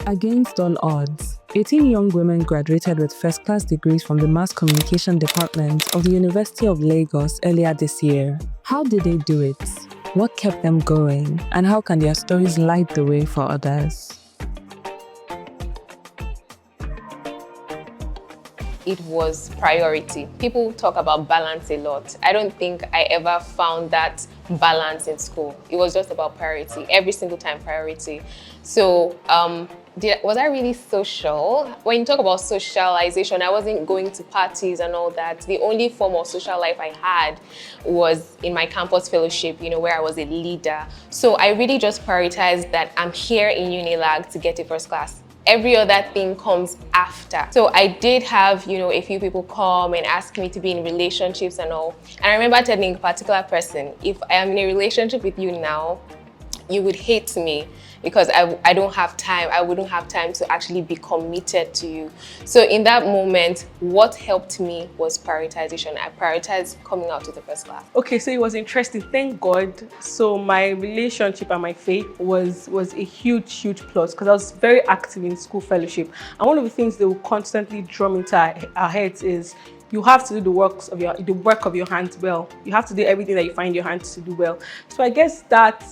Against all odds, 18 young women graduated with first-class degrees from the Mass Communication Department of the University of Lagos earlier this year. How did they do it? What kept them going? And how can their stories light the way for others? It was priority. People talk about balance a lot. I don't think I ever found that balance in school. It was just about priority. Every single time, priority. So, was I really social? When you talk about socialization, I wasn't going to parties and all that. The only form of social life I had was in my campus fellowship, where I was a leader. So I really just prioritized that I'm here in Unilag to get to first class. Every other thing comes after. So I did have, a few people come and ask me to be in relationships and all. And I remember telling a particular person, if I am in a relationship with you now, you would hate me because I don't have time. I wouldn't have time to actually be committed to you. So in that moment, what helped me was prioritization. I prioritized coming out to the first class. Okay, so it was interesting. Thank God. So my relationship and my faith was a huge plus because I was very active in school fellowship. And one of the things they will constantly drum into our heads is you have to do the work of your hands well. You have to do everything that you find your hands to do well. So I guess that,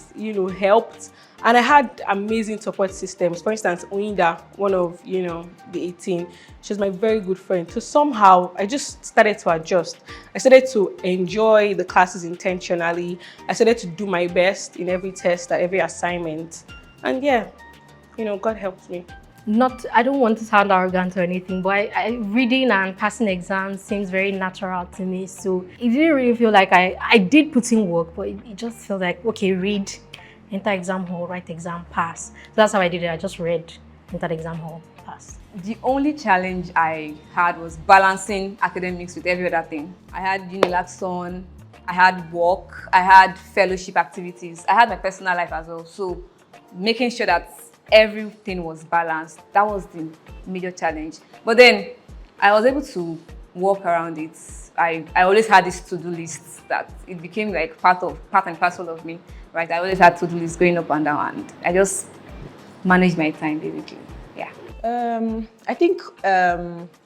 helped. And I had amazing support systems. For instance, Oinda, one of, the 18, she's my very good friend. So somehow I just started to adjust. I started to enjoy the classes intentionally. I started to do my best in every test, at every assignment. And yeah, God helped me. I don't want to sound arrogant or anything, but reading and passing exams seems very natural to me. So it didn't really feel like I did put in work, but it just felt like, okay, read, enter exam hall, write exam, pass. So that's how I did it. I just read, enter exam hall, pass. The only challenge I had was balancing academics with every other thing. I had Unilag, I had work, I had fellowship activities, I had my personal life as well. So making sure that everything was balanced, that was the major challenge. But then I was able to work around it. I always had this to-do list that it became like part and parcel of me, right? I always had to-do lists going up and down, and I just managed my time basically. Yeah. I think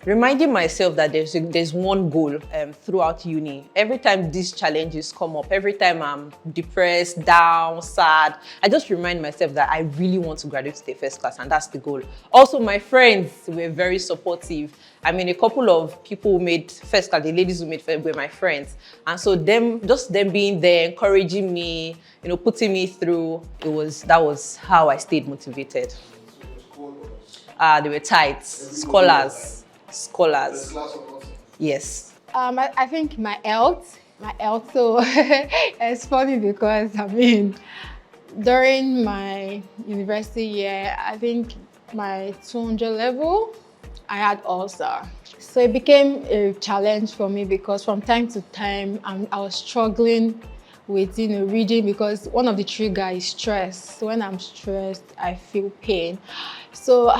reminding myself that there's one goal throughout uni. Every time these challenges come up, every time I'm depressed, down, sad, I just remind myself that I really want to graduate to the first class, and that's the goal. Also, my friends were very supportive. I mean, a couple of people who made first class, the ladies who made first were my friends. And so them being there, encouraging me, putting me through, that was how I stayed motivated. They were tight. Scholars. Yes. I think my health. So it's funny because during my university year, I think my 200 level, I had ulcer. So it became a challenge for me because from time to time, I was struggling with reading because one of the triggers is stress. So when I'm stressed, I feel pain. So I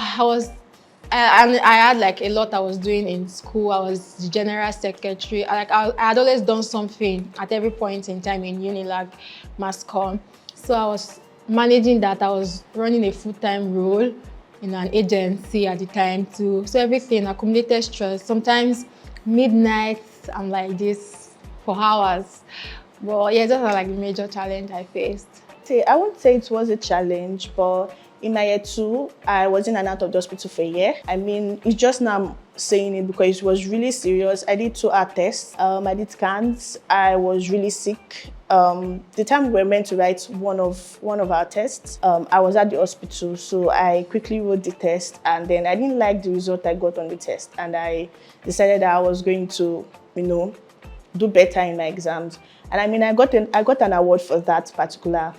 had like a lot I was doing in school. I was the general secretary. I had always done something at every point in time in Unilag Mass Comm. So I was managing that. I was running a full-time role in an agency at the time too. So everything accumulated stress. Sometimes midnight, I'm like this for hours. Well, yeah, those are like the major challenge I faced. I won't say it was a challenge, but in my year 2, I was in and out of the hospital for a year. It's just now I'm saying it because it was really serious. I did 2 hour tests. I did scans. I was really sick. The time we were meant to write one of our tests, I was at the hospital, so I quickly wrote the test, and then I didn't like the result I got on the test, and I decided that I was going to, do better in my exams. And I got an award for that particular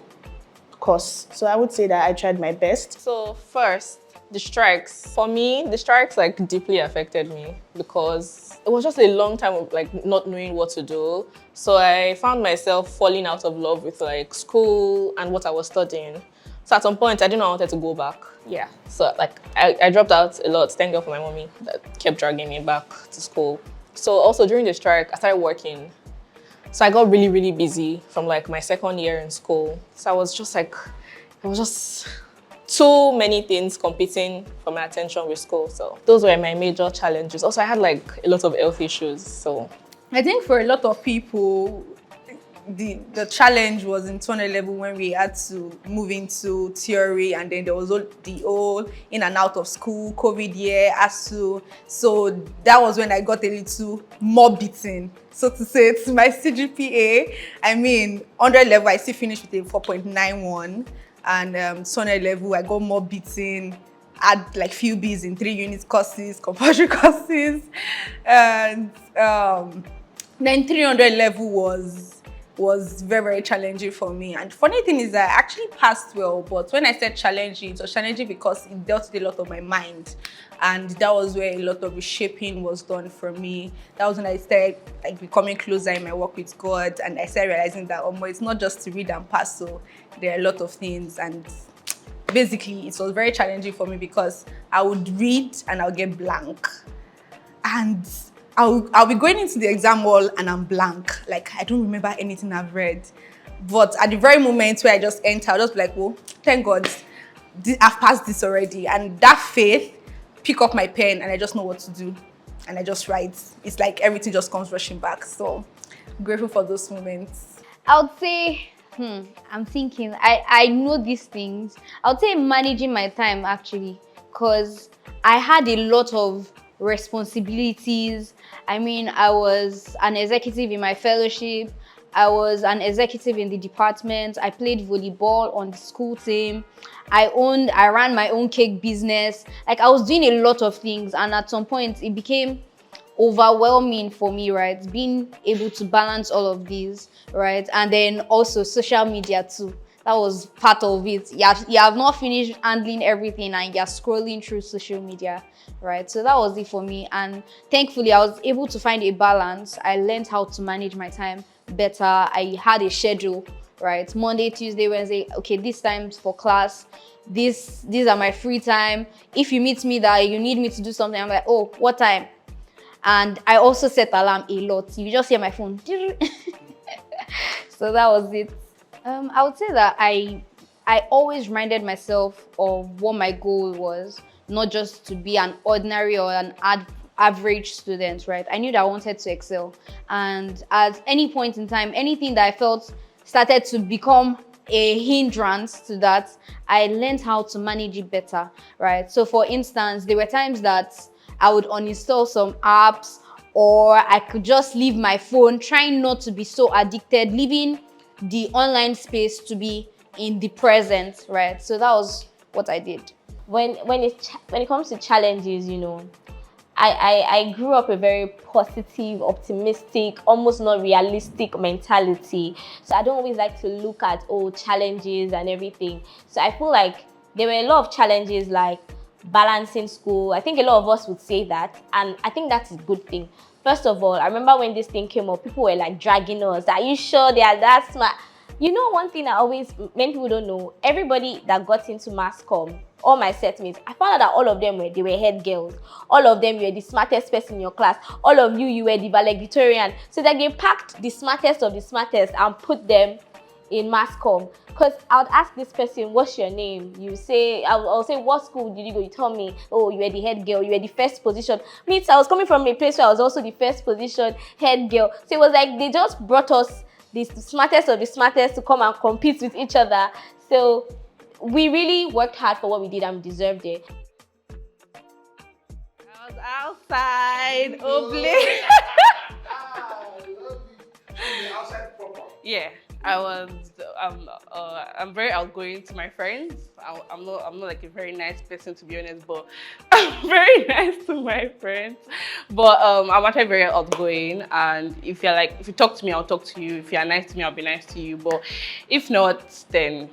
course. So I would say that I tried my best. So first, the strikes. For me, the strikes deeply affected me because it was just a long time of not knowing what to do. So I found myself falling out of love with school and what I was studying. So at some point, I didn't know I wanted to go back. Yeah. So I dropped out a lot. Thank God for my mommy that kept dragging me back to school. So also during the strike, I started working. So I got really, really busy from my second year in school. So I was just too many things competing for my attention with school. So those were my major challenges. Also, I had like a lot of health issues. So I think for a lot of people, the challenge was in 200 level when we had to move into theory, and then there was all the whole in and out of school, COVID year, ASU. So that was when I got a little more beaten, so to say, to my CGPA. I mean, 100 level, I still finished with a 4.91, and 200 level, I got more beaten. Had like few B's in 3 unit courses, compulsory courses, and then 300 level was very, very challenging for me. And funny thing is that I actually passed well, but when I said challenging, it was challenging because it dealt with a lot of my mind. And that was where a lot of reshaping was done for me. That was when I started like becoming closer in my work with God, and I started realizing that it's not just to read and pass, so there are a lot of things. And basically, it was very challenging for me because I would read and I'll get blank. And I'll be going into the exam hall and I'm blank. Like, I don't remember anything I've read. But at the very moment where I just enter, I'll just be like, well, thank God, I've passed this already. And that faith, pick up my pen and I just know what to do. And I just write. It's like everything just comes rushing back. So I'm grateful for those moments. I would say, I'm thinking, I know these things. I would say managing my time actually, because I had a lot of responsibilities. I mean, I was an executive in my fellowship. I was an executive in the department. I played volleyball on the school team. I ran my own cake business. Like, I was doing a lot of things, and at some point it became overwhelming for me, right? Being able to balance all of these, right? And then also social media too. That was part of it. You have not finished handling everything and you're scrolling through social media, right? So that was it for me. And thankfully, I was able to find a balance. I learned how to manage my time better. I had a schedule, right? Monday, Tuesday, Wednesday. Okay, this time's for class. These are my free time. If you meet me that you need me to do something, I'm like, oh, what time? And I also set alarm a lot. You just hear my phone. So that was it. I would say that I always reminded myself of what my goal was, not just to be an ordinary or an average student, right? I knew that I wanted to excel. And at any point in time, anything that I felt started to become a hindrance to that, I learned how to manage it better, right? So for instance, there were times that I would uninstall some apps, or I could just leave my phone, trying not to be so addicted, leaving the online space to be in the present, right? So that was what I did. When it comes to challenges, you know, I grew up a very positive, optimistic, almost not realistic mentality. So I don't always like to look at challenges and everything. So I feel like there were a lot of challenges like balancing school. I think a lot of us would say that, and I think that's a good thing. First of all, I remember when this thing came up, people were like dragging us. Are you sure they are that smart? You know, one thing many people don't know, everybody that got into mass comm, all my setmates, I found out that all of them they were head girls. All of them were the smartest person in your class. All of you were the valedictorian. So that they packed the smartest of the smartest and put them in mass comm. Because I would ask this person, what's your name? You say, I'll say, what school did you go? You tell me, oh, you were the head girl, you were the first position. Means I was coming from a place where I was also the first position head girl. So it was like they just brought us the smartest of the smartest to come and compete with each other. So we really worked hard for what we did and we deserved it. I was outside, Oblate. Yeah, I'm very outgoing to my friends. I'm not like a very nice person, to be honest, but I'm very nice to my friends. But I'm actually very outgoing, and if you talk to me, I'll talk to you. If you're nice to me, I'll be nice to you. But if not, then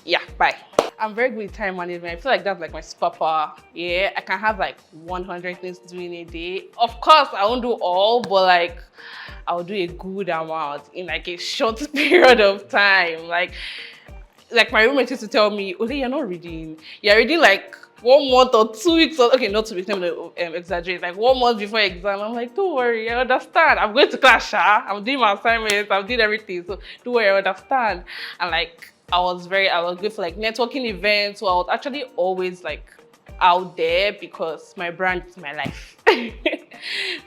yeah, bye. I'm very good with time management. I feel like that's like my superpower. Yeah, I can have like 100 things to do in a day. Of course, I won't do all, but like I'll do a good amount in like a short period of time. Like my roommate used to tell me, "Ode, you're not reading. You're reading like 1 month or 2 weeks. Okay, not 2 weeks. Let me exaggerate. Like 1 month before exam." I'm like, "Don't worry, I understand. I'm going to class. I'm doing my assignments. I'm doing everything. So don't worry, I understand." And like I was good for like networking events. So I was actually always like out there because my brand is my life.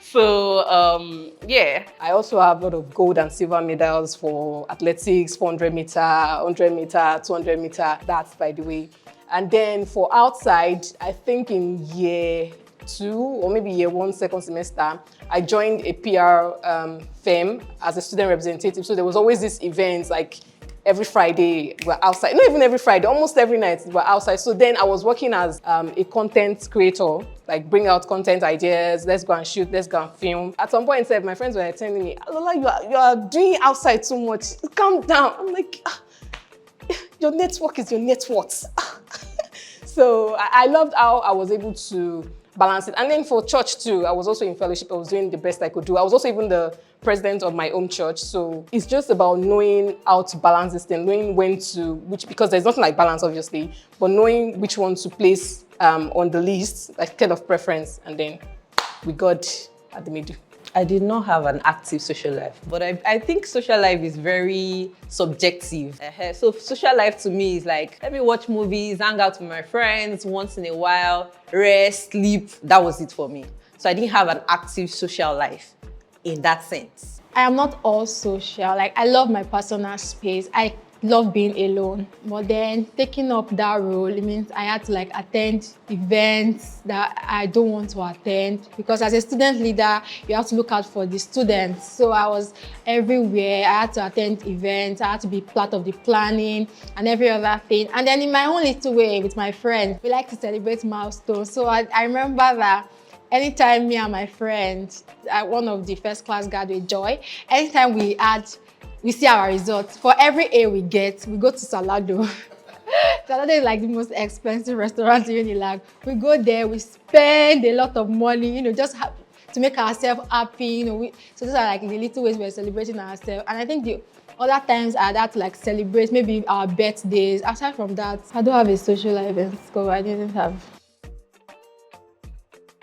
So yeah. I also have a lot of gold and silver medals for athletics, 400 meter, 100 meter, 200 meter. That's by the way. And then for outside, I think in year 2 or maybe year 1, second semester, I joined a PR firm as a student representative. So there was always this event like every Friday we're outside. Not even every Friday, almost every night we're outside. So then I was working as a content creator, like bring out content ideas, let's go and shoot, let's go and film. At some point, my friends were telling me, Lola, you are doing outside too much. Calm down. I'm like, your network is your net worth. So I loved how I was able to balance it. And then for church too, I was also in fellowship. I was doing the best I could do. I was also even the president of my own church. So it's just about knowing how to balance this thing, knowing when to, because there's nothing like balance obviously, but knowing which one to place on the list, like kind of preference, and then with God at the middle. I did not have an active social life, but I think social life is very subjective. So social life to me is like, let me watch movies, hang out with my friends once in a while, rest, sleep. That was it for me. So I didn't have an active social life in that sense. I am not all social. Like, I love my personal space. I love being alone. But then taking up that role, it means I had to like attend events that I don't want to attend, because as a student leader, you have to look out for the students. So I was everywhere. I had to attend events. I had to be part of the planning and every other thing. And then in my own little way with my friends, we like to celebrate milestones. So I remember that anytime me and my friends, one of the first class graduate, Joy, anytime we see our results, for every A we get, we go to Salado. Salado is like the most expensive restaurant in Unilag. We go there, we spend a lot of money, just to make ourselves happy, so those are like the little ways we're celebrating ourselves. And I think the other times I had to like celebrate maybe our birthdays. Aside from that, I don't have a social life in school. I didn't have.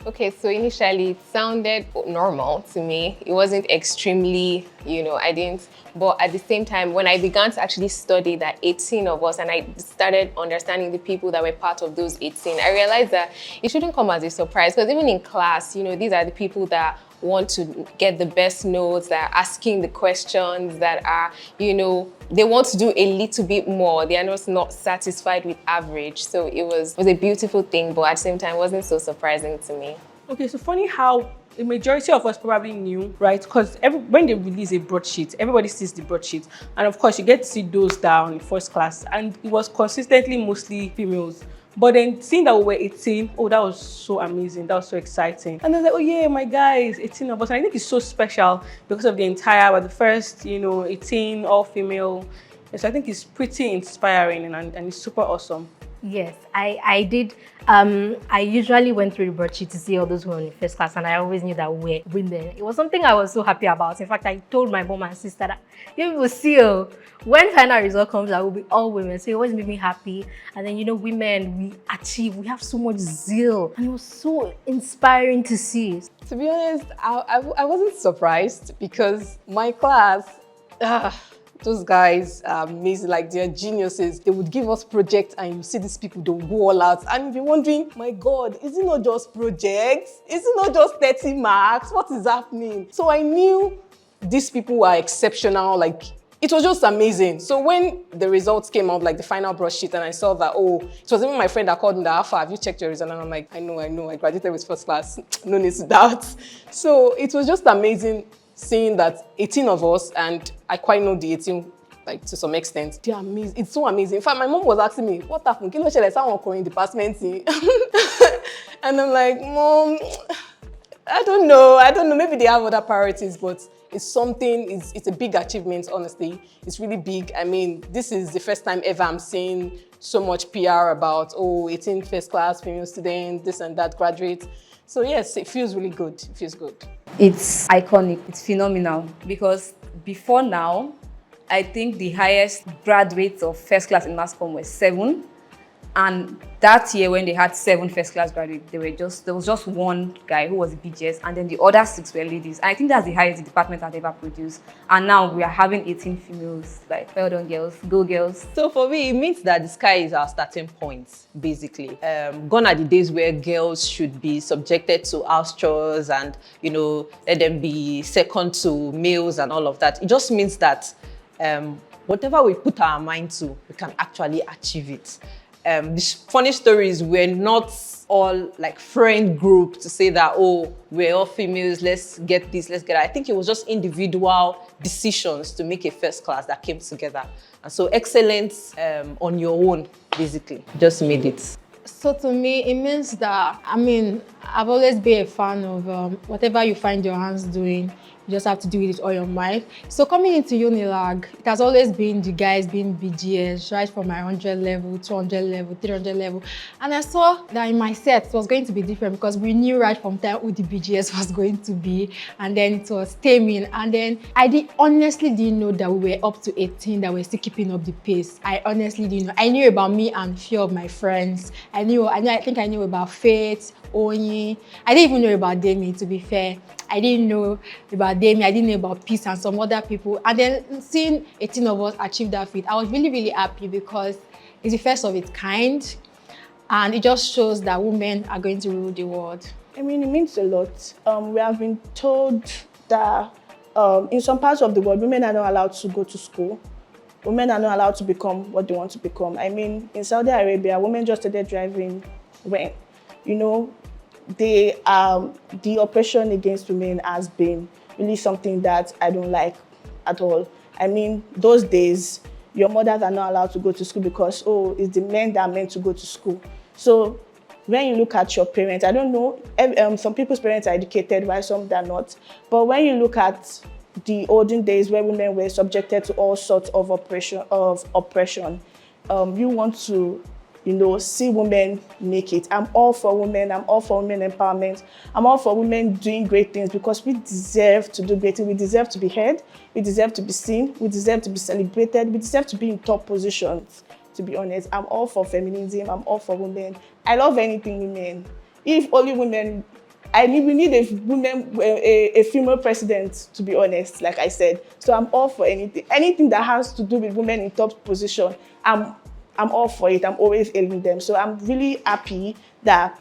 Okay, so initially it sounded normal to me. It wasn't extremely, I didn't. But at the same time, when I began to actually study that 18 of us and I started understanding the people that were part of those 18, I realized that it shouldn't come as a surprise, because even in class, these are the people that want to get the best notes, that are asking the questions, that are, they want to do a little bit more. They are not satisfied with average. So it was a beautiful thing, but at the same time, it wasn't so surprising to me. Okay, so funny how the majority of us probably knew, right? Because when they release a broadsheet, everybody sees the broadsheet. And of course, you get to see those down in first class. And it was consistently mostly females. But then seeing that we were 18, oh, that was so amazing. That was so exciting. And I was like, oh yeah, my guys, 18 of us. And I think it's so special because of we're the first, 18 all female. So I think it's pretty inspiring and it's super awesome. Yes, I did. I usually went through the broadsheet to see all those who were in first class, and I always knew that we were women. It was something I was so happy about. In fact, I told my mom and sister that you will see, when final result comes, I will be all women. So it always made me happy. And then, women, we have so much zeal, and it was so inspiring to see. To be honest, I wasn't surprised because my class, those guys are amazing, like they're geniuses. They would give us projects and you see these people, they will go all out. And you'll be wondering, my God, is it not just projects? Is it not just 30 marks? What is happening? So I knew these people were exceptional, like it was just amazing. So when the results came out, like the final broadsheet, and I saw that, it was even my friend that called me that, Alpha, have you checked your result? And I'm like, I know, I graduated with first class, no need to doubt. So it was just amazing seeing that 18 of us, and I quite know the 18, like to some extent, they're amazing. It's so amazing. In fact, my mom was asking me, what happened? Kilo shele someone calling department. And I'm like, Mom, I don't know. Maybe they have other priorities, but it's a big achievement, honestly. It's really big. I mean, this is the first time ever I'm seeing so much PR about, 18 first class female students, this and that, graduate. So yes, it feels really good. It feels good. It's iconic, it's phenomenal, because before now, I think the highest graduates of first class in mass comm were 7, And that year when they had 7 first class graduates, there was just one guy who was a BGS, and then the other 6 were ladies. And I think that's the highest the department had ever produced. And now we are having 18 females. Like, well done, girls, go girls. So for me, it means that the sky is our starting point, basically. Gone are the days where girls should be subjected to house chores and, let them be second to males and all of that. It just means that whatever we put our mind to, we can actually achieve it. The funny story is we're not all like friend group to say that, oh, we're all females, let's get this, let's get that. I think it was just individual decisions to make a first class that came together. And so excellence on your own, basically, just made it. So to me, it means that, I've always been a fan of whatever you find your hands doing, you just have to do it with all your might. So coming into Unilag, it has always been the guys being BGS, right from my 100 level, 200 level, 300 level. And I saw that in my set, it was going to be different because we knew right from time who the BGS was going to be. And then it was taming. And then I honestly didn't know that we were up to 18, that we're still keeping up the pace. I honestly didn't know. I knew about me and a few of my friends. I think I knew about Faith, Onyi. I didn't even know about Demi, to be fair. I didn't know about Demi, I didn't know about Peace and some other people. And then seeing 18 of us achieve that feat, I was really, really happy because it's the first of its kind. And it just shows that women are going to rule the world. It means a lot. We have been told that in some parts of the world, women are not allowed to go to school. Women are not allowed to become what they want to become. In Saudi Arabia, women just started driving when, the oppression against women has been really something that I don't like at all. Those days, your mothers are not allowed to go to school because, it's the men that are meant to go to school. So when you look at your parents, I don't know, some people's parents are educated while some are not. But when you look at the olden days where women were subjected to all sorts of oppression, you want to see women make it. I'm all for women. I'm all for women empowerment. I'm all for women doing great things because we deserve to do great things. We deserve to be heard. We deserve to be seen. We deserve to be celebrated. We deserve to be in top positions, to be honest. I'm all for feminism. I'm all for women. I love anything women. If only women, we need a female president, to be honest, like I said. So I'm all for anything. Anything that has to do with women in top position, I'm all for it. I'm always hailing them. So I'm really happy that,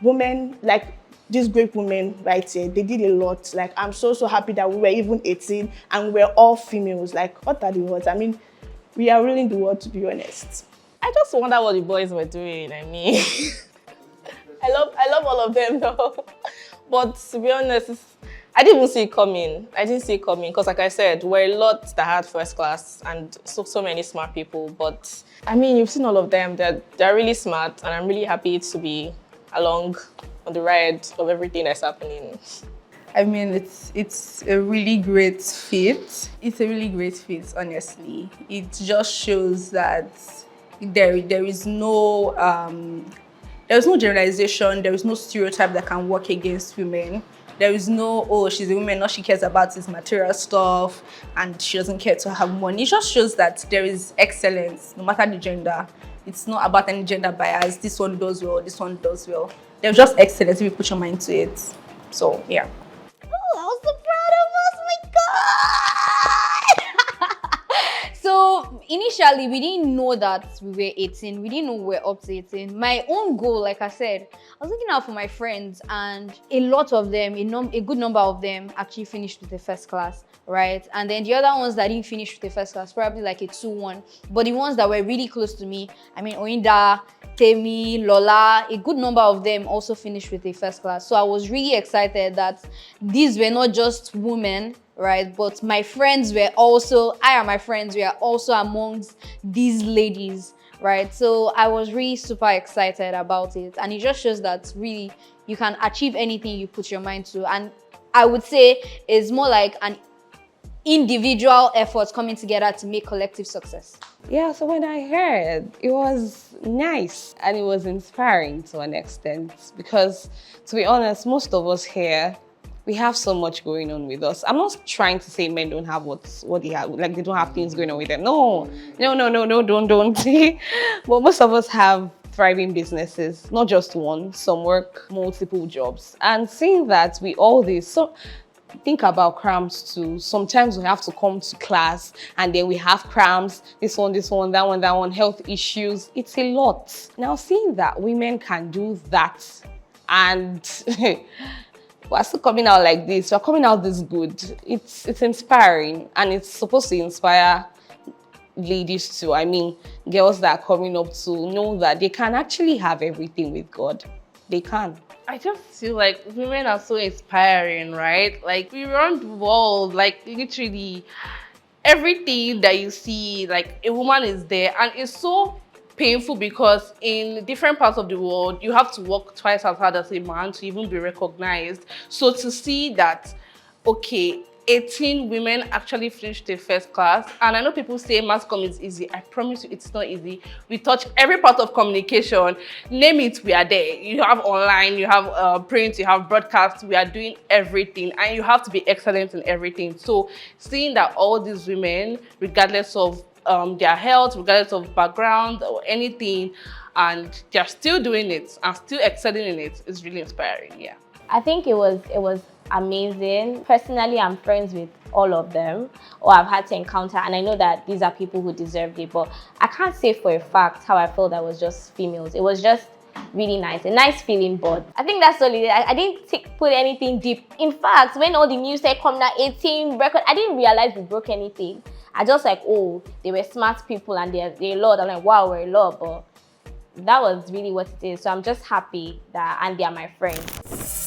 women, like these great women right here, they did a lot. Like, I'm so happy that we were even 18 and we're all females. Like, what are the words? We are ruling the world, to be honest. I just wonder what the boys were doing. I love all of them though. But to be honest, I didn't even see it coming. I didn't see it coming because, like I said, we're a lot that had first class and so many smart people. But you've seen all of them. They're really smart, and I'm really happy to be along on the ride of everything that's happening. It's a really great feat. It's a really great feat, honestly. It just shows that there is no generalization, there is no stereotype that can work against women. There is no, she's a woman, all she cares about is material stuff and she doesn't care to have money. It just shows that there is excellence, no matter the gender. It's not about any gender bias. This one does well, this one does well. There's just excellence if you put your mind to it. So, yeah. Oh, I was so proud of us, my God! So initially, we didn't know that we were 18. We didn't know we were up to 18. My own goal, like I said, I was looking out for my friends, and a lot of them, a good number of them actually finished with the first class, right? And then the other ones that didn't finish with the first class, probably like a 2-1. But the ones that were really close to me, Oinda, Temi, Lola, a good number of them also finished with the first class. So I was really excited that these were not just women, right? But my friends were also, I and my friends were also amongst these ladies, right? So I was really super excited about it. And it just shows that really you can achieve anything you put your mind to. And I would say it's more like an individual effort coming together to make collective success. Yeah, so when I heard, it was nice and it was inspiring to an extent because, to be honest, most of us here, we have so much going on with us. I'm not trying to say men don't have what they have, like they don't have things going on with them. No, don't. But most of us have thriving businesses, not just one, some work multiple jobs. And seeing that we all this, so think about cramps too. Sometimes we have to come to class and then we have cramps, this one, that one, health issues. It's a lot. Now seeing that women can do that and we're still coming out like this, we're coming out this good. It's inspiring and it's supposed to inspire ladies too. I mean, girls that are coming up to know that they can actually have everything with God. They can. I just feel like women are so inspiring, right? Like we run the world, like literally everything that you see, like a woman is there, and it's so painful because in different parts of the world, you have to work twice as hard as a man to even be recognized. So to see that, okay, 18 women actually finished the first class, and I know people say mass comm is easy. I promise you it's not easy. We touch every part of communication. Name it, we are there. You have online, you have print, you have broadcast. We are doing everything, and you have to be excellent in everything. So seeing that all these women, regardless of their health, regardless of background or anything, and they're still doing it and still excelling in it is really inspiring. Yeah. I think it was amazing. Personally, I'm friends with all of them, or I've had to encounter, and I know that these are people who deserved it, but I can't say for a fact how I felt that was just females. It was just really nice, a nice feeling, but I think that's all it is. I didn't put anything deep. In fact, when all the news said come down 18 record, I didn't realize we broke anything. I just like, oh, they were smart people and they're a lot. I'm like, wow, we're a lot, but that was really what it is. So I'm just happy that, and they are my friends.